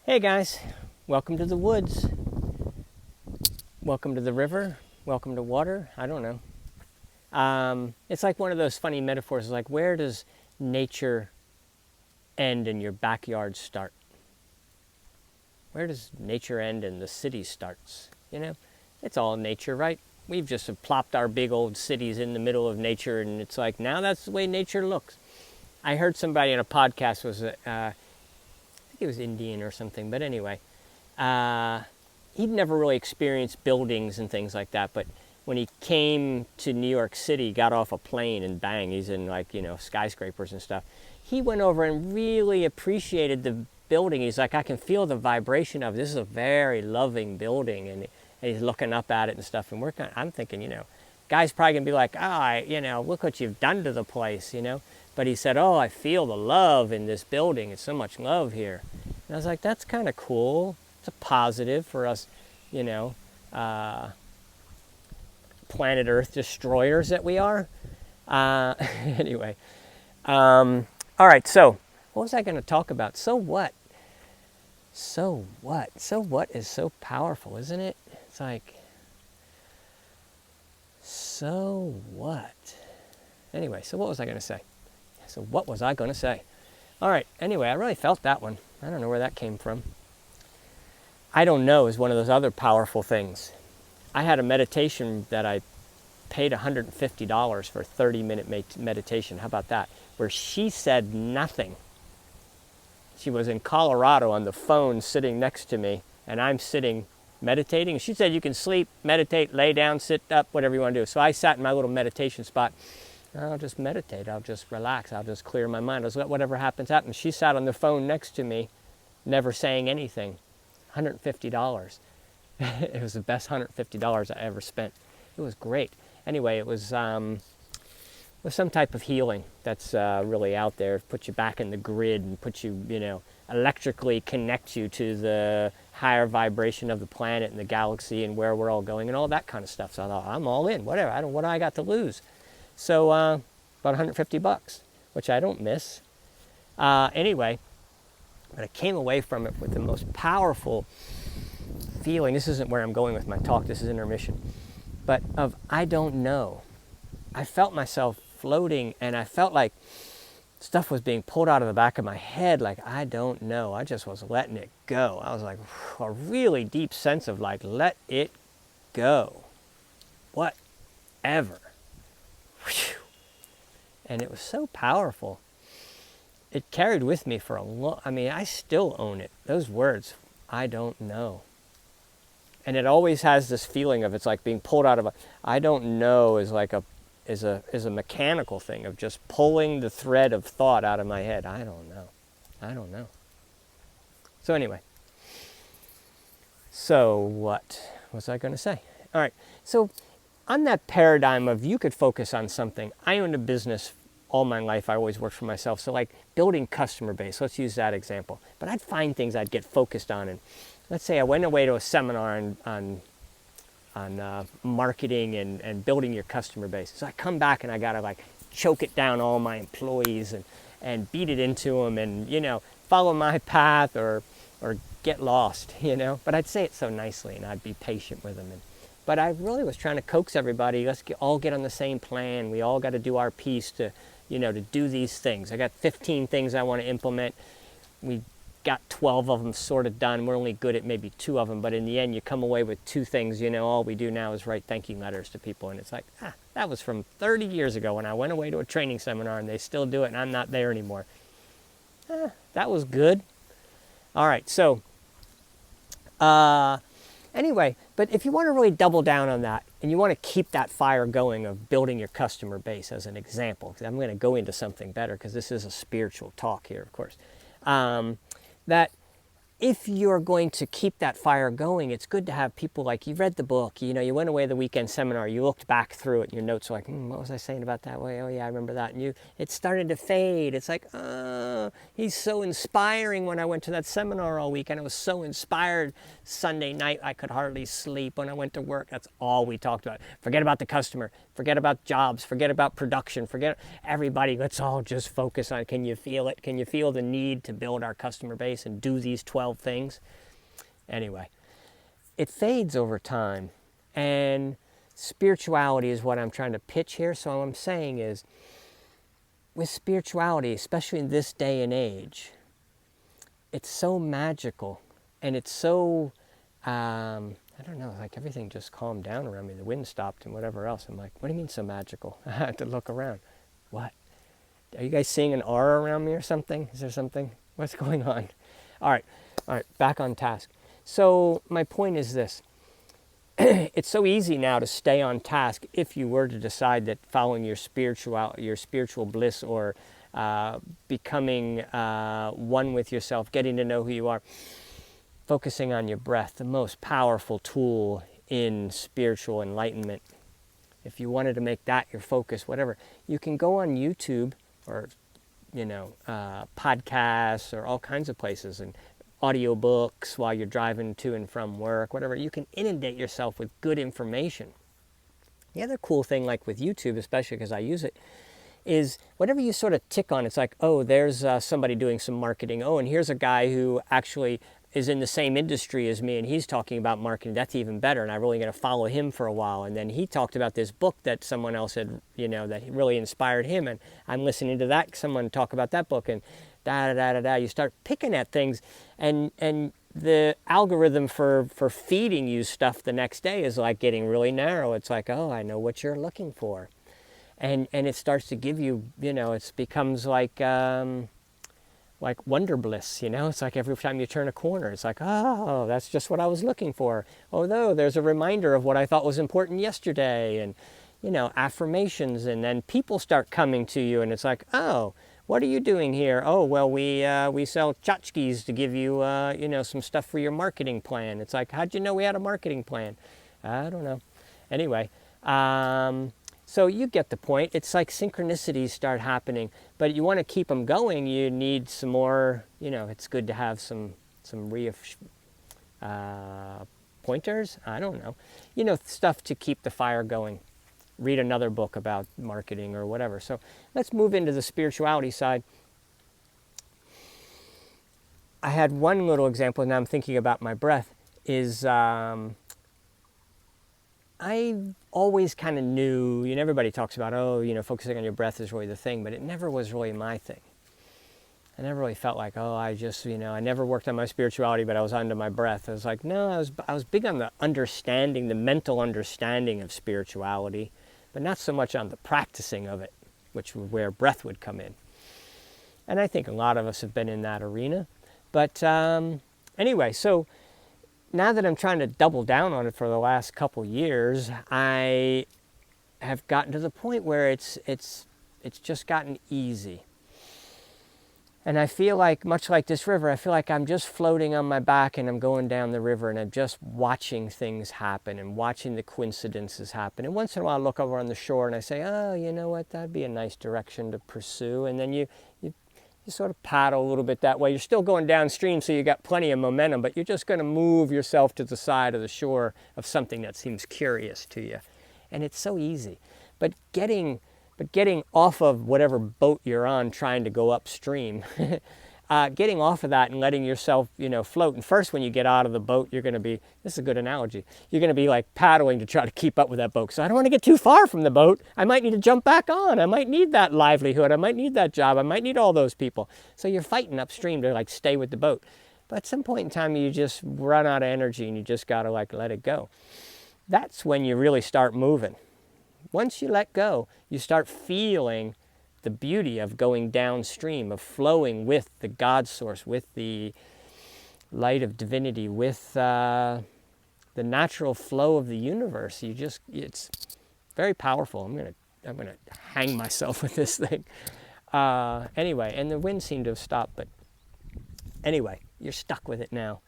Hey guys, welcome to the woods. Welcome to the river. Welcome to water. I don't know. It's like one of those funny metaphors. It's like, where does nature end and your backyard start? Where does nature end and the city starts? You know, it's all nature, right? We've just plopped our big old cities in the middle of nature, and it's like, now that's the way nature looks. I heard somebody on a podcast I think it was Indian or something, but anyway, he'd never really experienced buildings and things like that, but when he came to New York City, got off a plane, and bang, he's in skyscrapers and stuff. He went over and really appreciated the building. He's like, I can feel the vibration of this is a very loving building, and he's looking up at it and stuff. And I'm thinking, guys probably gonna be like, look what you've done to the place, But he said, oh, I feel the love in this building. It's so much love here. And I was like, that's kind of cool. It's a positive for us, planet Earth destroyers that we are. Anyway. All right, so what was I going to talk about? So what? So what? So what is so powerful, isn't it? It's like, so what? Anyway, so what was I going to say? So what was I going to say? All right, anyway, I really felt that one. I don't know where that came from. I don't know is one of those other powerful things. I had a meditation that I paid $150 for a 30-minute meditation. How about that? Where she said nothing. She was in Colorado on the phone sitting next to me, and I'm sitting meditating. She said you can sleep, meditate, lay down, sit up, whatever you want to do. So I sat in my little meditation spot. I'll just meditate. I'll just relax. I'll just clear my mind. I'll just let whatever happens happen. She sat on the phone next to me, never saying anything. $150. It was the best $150 I ever spent. It was great. Anyway, it was some type of healing that's really out there. Put you back in the grid and put you, electrically connect you to the higher vibration of the planet and the galaxy and where we're all going and all that kind of stuff. So I thought, I'm all in. Whatever. What do I got to lose? So about $150, which I don't miss. Anyway, but I came away from it with the most powerful feeling. This isn't where I'm going with my talk. This is intermission. But of I don't know. I felt myself floating, and I felt like stuff was being pulled out of the back of my head. Like, I don't know. I just was letting it go. I was like, a really deep sense of like, let it go. Whatever. And it was so powerful. It carried with me for a long, I still own it. Those words, I don't know. And it always has this feeling of it's like being pulled out of I don't know is like is a mechanical thing of just pulling the thread of thought out of my head. I don't know. So anyway. So what was I going to say? All right. So on that paradigm of you could focus on something. I owned a business all my life. I always worked for myself. So like building customer base, let's use that example. But I'd find things I'd get focused on. And let's say I went away to a seminar on marketing and building your customer base. So I come back and I got to like choke it down all my employees and beat it into them and, follow my path or get lost, But I'd say it so nicely and I'd be patient with them. But I really was trying to coax everybody. Let's all get on the same plan. We all got to do our piece to, to do these things. I got 15 things I want to implement. We got 12 of them sort of done. We're only good at maybe 2 of them. But in the end, you come away with 2 things. All we do now is write thank you letters to people. And it's like, that was from 30 years ago when I went away to a training seminar and they still do it and I'm not there anymore. That was good. All right, so anyway, but if you want to really double down on that and you want to keep that fire going of building your customer base as an example, because I'm going to go into something better because this is a spiritual talk here, of course, that if you're going to keep that fire going, it's good to have people like, you read the book, you went away to the weekend seminar, you looked back through it, and your notes are like, what was I saying about that way? Oh yeah, I remember that. And it started to fade. It's like, he's so inspiring. When I went to that seminar all weekend, I was so inspired. Sunday night, I could hardly sleep when I went to work. That's all we talked about. Forget about the customer. Forget about jobs, forget about production, forget everybody. Let's all just focus on, can you feel it? Can you feel the need to build our customer base and do these 12 things? Anyway, it fades over time. And spirituality is what I'm trying to pitch here. So what I'm saying is, with spirituality, especially in this day and age, it's so magical, and it's so, I don't know, like everything just calmed down around me. The wind stopped and whatever else. I'm like, what do you mean so magical? I had to look around. What? Are you guys seeing an aura around me or something? Is there something? What's going on? All right, back on task. So my point is this. It's so easy now to stay on task if you were to decide that following your spiritual bliss, or becoming one with yourself, getting to know who you are, focusing on your breath, the most powerful tool in spiritual enlightenment. If you wanted to make that your focus, whatever, you can go on YouTube or, podcasts or all kinds of places, and audiobooks while you're driving to and from work, whatever. You can inundate yourself with good information. The other cool thing, like with YouTube, especially because I use it, is whatever you sort of tick on, it's like, oh, there's somebody doing some marketing. Oh, and here's a guy who actually is in the same industry as me, and he's talking about marketing. That's even better, and I'm really going to follow him for a while. And then he talked about this book that someone else had, that really inspired him, and I'm listening to that someone talk about that book, and da-da-da-da-da. You start picking at things, and the algorithm for feeding you stuff the next day is like getting really narrow. It's like, oh, I know what you're looking for. And it starts to give you, it becomes like wonder bliss, It's like every time you turn a corner, it's like, oh, that's just what I was looking for. Oh, no, there's a reminder of what I thought was important yesterday, and, affirmations, and then people start coming to you, and it's like, oh, what are you doing here? Oh, well, we sell tchotchkes to give you, some stuff for your marketing plan. It's like, how'd you know we had a marketing plan? I don't know. Anyway, so you get the point. It's like synchronicities start happening, but you want to keep them going. You need some more, it's good to have some pointers. I don't know. Stuff to keep the fire going. Read another book about marketing or whatever. So let's move into the spirituality side. I had one little example, and now I'm thinking about my breath, is I always kind of knew, everybody talks about, focusing on your breath is really the thing, but it never was really my thing. I never really felt like, I just, I never worked on my spirituality, but I was onto my breath. I was like, no, I was big on the understanding, the mental understanding of spirituality, but not so much on the practicing of it, where breath would come in. And I think a lot of us have been in that arena. But anyway, so now that I'm trying to double down on it for the last couple years, I have gotten to the point where it's just gotten easy. And I feel like, much like this river, I feel like I'm just floating on my back and I'm going down the river, and I'm just watching things happen and watching the coincidences happen. And once in a while I look over on the shore and I say, oh, you know what, that'd be a nice direction to pursue. And then you sort of paddle a little bit that way. You're still going downstream, so you got plenty of momentum, but you're just going to move yourself to the side of the shore of something that seems curious to you. And it's so easy. But getting off of whatever boat you're on trying to go upstream, getting off of that and letting yourself, float. And first, when you get out of the boat, you're going to be, this is a good analogy, you're going to be like paddling to try to keep up with that boat. So I don't want to get too far from the boat. I might need to jump back on. I might need that livelihood. I might need that job. I might need all those people. So you're fighting upstream to stay with the boat. But at some point in time, you just run out of energy and you just got to let it go. That's when you really start moving. Once you let go, you start feeling the beauty of going downstream, of flowing with the God source, with the light of divinity, with the natural flow of the universe. It's very powerful. I'm gonna hang myself with this thing. Anyway, and the wind seemed to have stopped, but anyway, you're stuck with it now.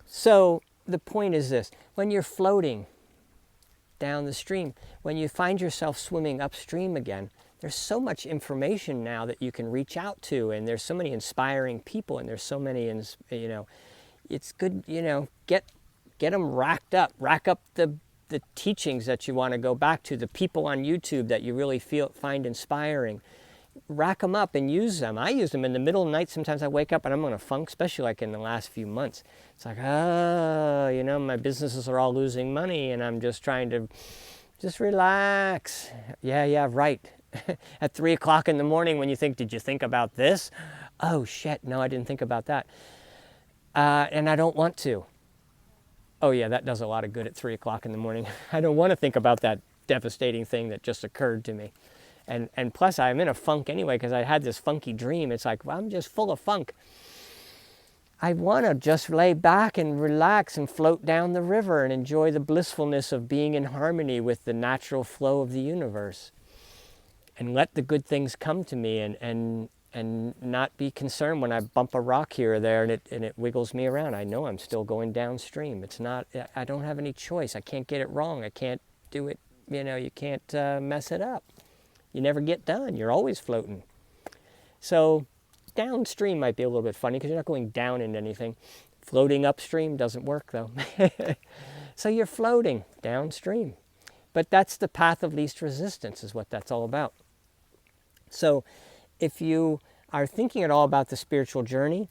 So the point is this: when you're floating down the stream, when you find yourself swimming upstream again, there's so much information now that you can reach out to, and there's so many inspiring people, and there's so many, it's good, get them rack up the the teachings that you want to go back to, the people on YouTube that you really find inspiring. Rack them up and use them. I use them in the middle of the night. Sometimes I wake up and I'm on a funk, especially like in the last few months. It's like, oh, you know, my businesses are all losing money and I'm just trying to just relax. Yeah, right. At 3 o'clock in the morning when you think, did you think about this? Oh, shit, no, I didn't think about that. And I don't want to. Oh, yeah, that does a lot of good at 3 o'clock in the morning. I don't want to think about that devastating thing that just occurred to me. And plus, I'm in a funk anyway because I had this funky dream. It's like, well, I'm just full of funk. I want to just lay back and relax and float down the river and enjoy the blissfulness of being in harmony with the natural flow of the universe. And let the good things come to me and not be concerned when I bump a rock here or there and it wiggles me around. I know I'm still going downstream. It's not, I don't have any choice. I can't get it wrong. I can't do it, you know, you can't mess it up. You never get done. You're always floating. So downstream might be a little bit funny because you're not going down into anything. Floating upstream doesn't work though. So you're floating downstream. But that's the path of least resistance is what that's all about. So if you are thinking at all about the spiritual journey,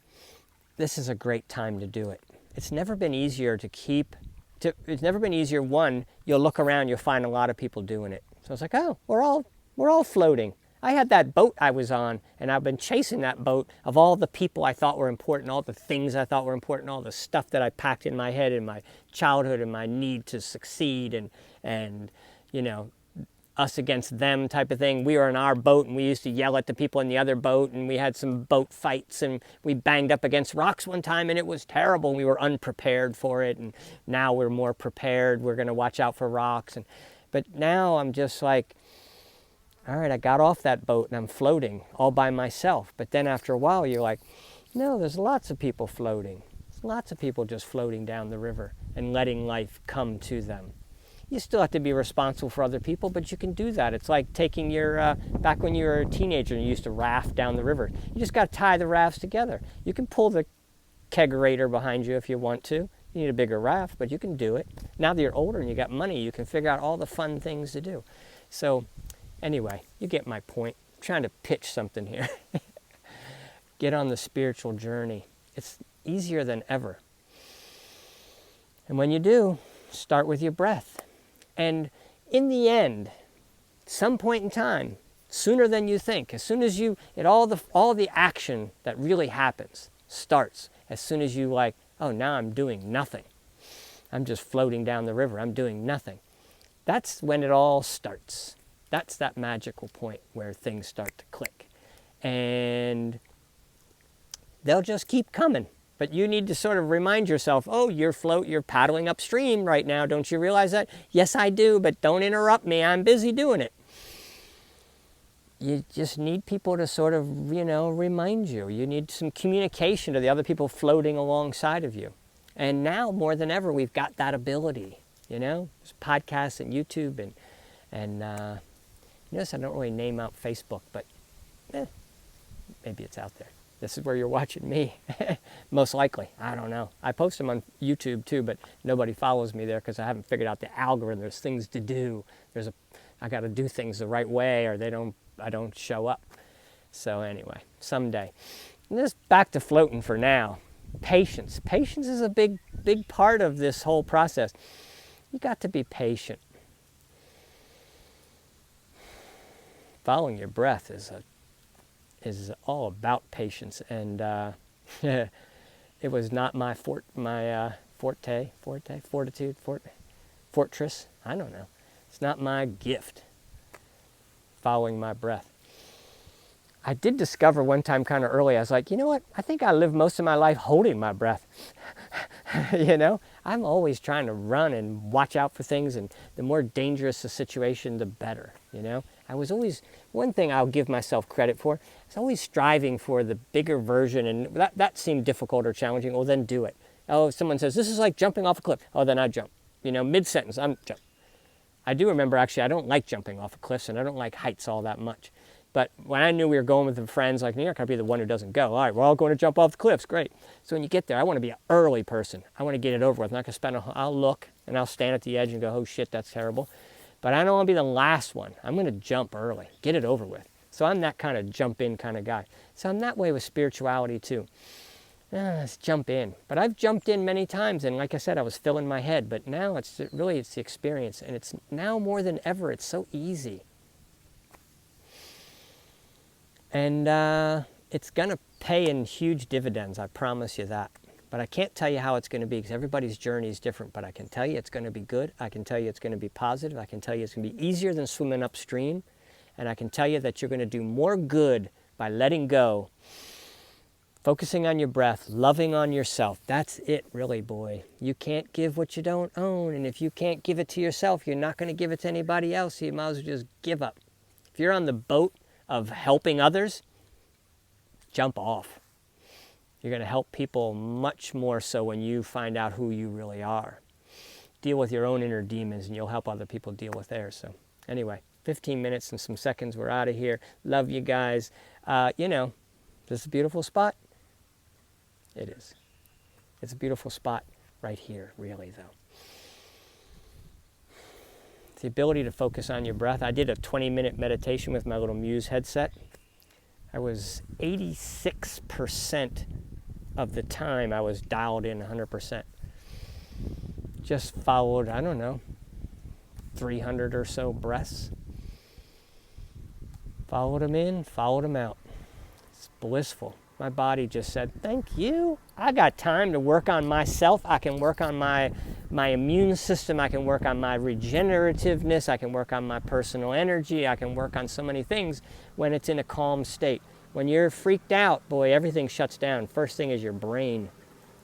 this is a great time to do it. It's never been easier it's never been easier. One, you'll look around, you'll find a lot of people doing it. So it's like, oh, we're all floating. I had that boat I was on, and I've been chasing that boat of all the people I thought were important, all the things I thought were important, all the stuff that I packed in my head in my childhood and my need to succeed and you know, us against them type of thing. We were in our boat and we used to yell at the people in the other boat and we had some boat fights and we banged up against rocks one time and it was terrible. We were unprepared for it and now we're more prepared. We're going to watch out for rocks. But now I'm just like, all right, I got off that boat and I'm floating all by myself. But then after a while you're like, no, there's lots of people floating. There's lots of people just floating down the river and letting life come to them. You still have to be responsible for other people, but you can do that. It's like taking your, back when you were a teenager and you used to raft down the river. You just got to tie the rafts together. You can pull the kegerator behind you if you want to. You need a bigger raft, but you can do it. Now that you're older and you got money, you can figure out all the fun things to do. So anyway, you get my point. I'm trying to pitch something here. Get on the spiritual journey. It's easier than ever. And when you do, start with your breath. And in the end, some point in time, sooner than you think, as soon as all the action that really happens starts as soon as you like, oh, now I'm doing nothing. I'm just floating down the river. I'm doing nothing. That's when it all starts. That's that magical point where things start to click. And they'll just keep coming. But you need to sort of remind yourself, oh, you're paddling upstream right now. Don't you realize that? Yes, I do, but don't interrupt me. I'm busy doing it. You just need people to sort of, remind you. You need some communication to the other people floating alongside of you. And now, more than ever, we've got that ability, There's podcasts and YouTube and notice I don't really name out Facebook, but maybe it's out there. This is where you're watching me, most likely. I don't know. I post them on YouTube too, but nobody follows me there because I haven't figured out the algorithm. There's things to do. I got to do things the right way, or I don't show up. So anyway, someday. And just back to floating for now. Patience. Patience is a big part of this whole process. You got to be patient. Following your breath is all about patience, and it was not my fortress. I don't know. It's not my gift. Following my breath. I did discover one time kind of early. I was like, you know what? I think I lived most of my life holding my breath. I'm always trying to run and watch out for things, and the more dangerous the situation, the better. I was always, one thing I'll give myself credit for, is always striving for the bigger version, and that seemed difficult or challenging. Well, then do it. Oh, if someone says, this is like jumping off a cliff. Oh, then I jump. Mid-sentence, I'm jump. I do remember, actually, I don't like jumping off of cliffs, and I don't like heights all that much. But when I knew we were going with the friends, like, you're not going to be the one who doesn't go. All right, we're all going to jump off the cliffs. Great. So when you get there, I want to be an early person. I want to get it over with. I'm not going to spend I'll look, and I'll stand at the edge and go, oh, shit, that's terrible. But I don't want to be the last one. I'm going to jump early, get it over with. So I'm that kind of jump in kind of guy. So I'm that way with spirituality too. Let's jump in. But I've jumped in many times, and like I said, I was filling my head. But now it's the experience, and it's now more than ever. It's so easy. And it's going to pay in huge dividends, I promise you that. But I can't tell you how it's going to be because everybody's journey is different. But I can tell you it's going to be good. I can tell you it's going to be positive. I can tell you it's going to be easier than swimming upstream. And I can tell you that you're going to do more good by letting go, focusing on your breath, loving on yourself. That's it, really, boy. You can't give what you don't own. And if you can't give it to yourself, you're not going to give it to anybody else. So you might as well just give up. If you're on the boat of helping others, jump off. You're going to help people much more so when you find out who you really are. Deal with your own inner demons, and you'll help other people deal with theirs. So anyway, 15 minutes and some seconds, we're out of here. Love you guys. You know, this is a beautiful spot. It is. It's a beautiful spot right here, really, though. The ability to focus on your breath. I did a 20-minute meditation with my little Muse headset. I was 86% of the time I was dialed in 100%. Just followed, I don't know, 300 or so breaths. Followed them in, followed them out. It's blissful. My body just said, thank you. I got time to work on myself. I can work on my immune system. I can work on my regenerativeness. I can work on my personal energy. I can work on so many things when it's in a calm state. When you're freaked out, boy, everything shuts down. First thing is your brain.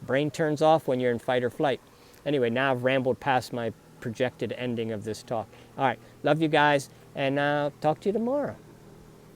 Brain turns off when you're in fight or flight. Anyway, now I've rambled past my projected ending of this talk. All right, love you guys, and I'll talk to you tomorrow.